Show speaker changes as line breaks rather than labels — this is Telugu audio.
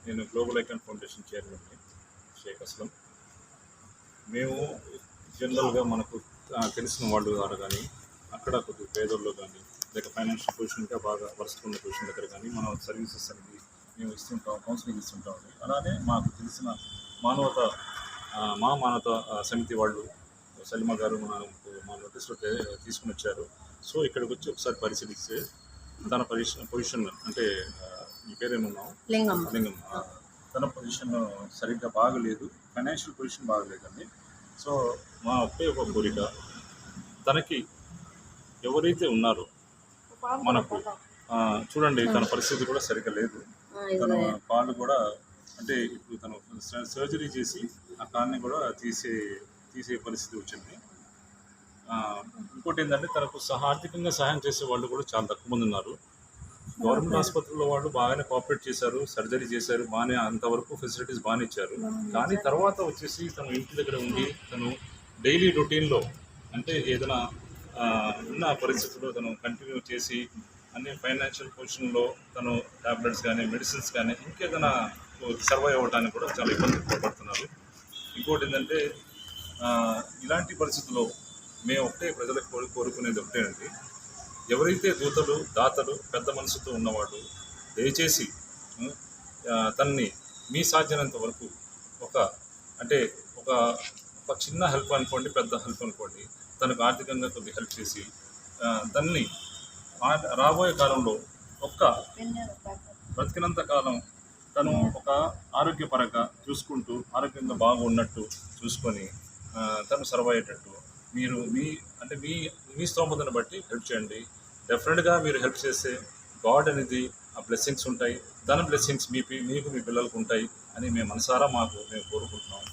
నేను గ్లోబల్ ఐకాన్ ఫౌండేషన్ చైర్మన్ని షేక్ అస్లం. మేము జనరల్గా మనకు తెలిసిన వాళ్ళ ద్వారా కానీ, అక్కడ కొద్దిగా పేదోళ్ళు కానీ, లేక ఫైనాన్షియల్ పొజిషన్గా బాగా వరుసకున్న పొజిషన్ దగ్గర కానీ మనం సర్వీసెస్ అనేది మేము ఇస్తుంటాం, కౌన్సిలింగ్ ఇస్తుంటామండి. అలానే మాకు తెలిసిన మానవత సమితి వాళ్ళు సలీమా గారు మా నోటీస్లో తీసుకుని వచ్చారు. సో ఇక్కడికి వచ్చి ఒకసారి పరిశీలిస్తే తన పొజిషన్ అంటే మీ పేరేమన్నావు? లింగం. తన పొజిషన్ సరిగ్గా బాగలేదు, ఫైనాన్షియల్ పొజిషన్ బాగలేదండి. సో మా ఒకే ఒక కోరిక, తనకి ఎవరైతే ఉన్నారో మనకు చూడండి, తన పరిస్థితి కూడా సరిగ్గా లేదు. తన కాళ్ళు కూడా అంటే ఇప్పుడు తను సర్జరీ చేసి ఆ కాళ్ళని కూడా తీసే పరిస్థితి వచ్చింది. ఇంకోటి ఏంటంటే తనకు ఆర్థికంగా సహాయం చేసే వాళ్ళు కూడా చాలా తక్కువ మంది ఉన్నారు. గవర్నమెంట్ ఆసుపత్రుల్లో వాళ్ళు బాగానే కోఆపరేట్ చేశారు, సర్జరీ చేశారు, బాగానే అంతవరకు ఫెసిలిటీస్ బాగానే ఇచ్చారు. కానీ తర్వాత వచ్చేసి తను ఇంటి దగ్గర ఉండి తను డైలీ రొటీన్లో అంటే ఏదైనా ఉన్న పరిస్థితుల్లో తను కంటిన్యూ చేసి అన్ని ఫైనాన్షియల్ పొజిషన్లో తను ట్యాబ్లెట్స్ కానీ మెడిసిన్స్ కానీ ఇంకేదైనా సర్వైవ్ అవ్వడానికి కూడా చాలా ఇబ్బంది పడుతున్నారు. ఇంకోటి ఏంటంటే ఇలాంటి పరిస్థితుల్లో మేము ప్రజలకు కోరుకునేది ఒకటేనండి, ఎవరైతే దూతలు దాతలు పెద్ద మనసుతో ఉన్నవాడు దయచేసి తనని మీ సాధ్యమైనంత వరకు ఒక చిన్న హెల్ప్ అనుకోండి, పెద్ద హెల్ప్ అనుకోండి, తనకు ఆర్థికంగా కొద్దిగా హెల్ప్ చేసి తనని రాబోయే కాలంలో బ్రతికినంత కాలం తను ఒక ఆరోగ్యపరంగా చూసుకుంటూ ఆరోగ్యంగా బాగా ఉన్నట్టు చూసుకొని తను సర్వ్ అయ్యేటట్టు మీరు మీ స్తోమతను బట్టి హెల్ప్ చేయండి. డెఫినెట్గా మీరు హెల్ప్ చేస్తే గాడ్ అనేది ఆ బ్లెస్సింగ్స్ ఉంటాయి, దాని బ్లెస్సింగ్స్ మీకు మీ పిల్లలకు ఉంటాయి అని మేము మనసారా మేము కోరుకుంటున్నాం.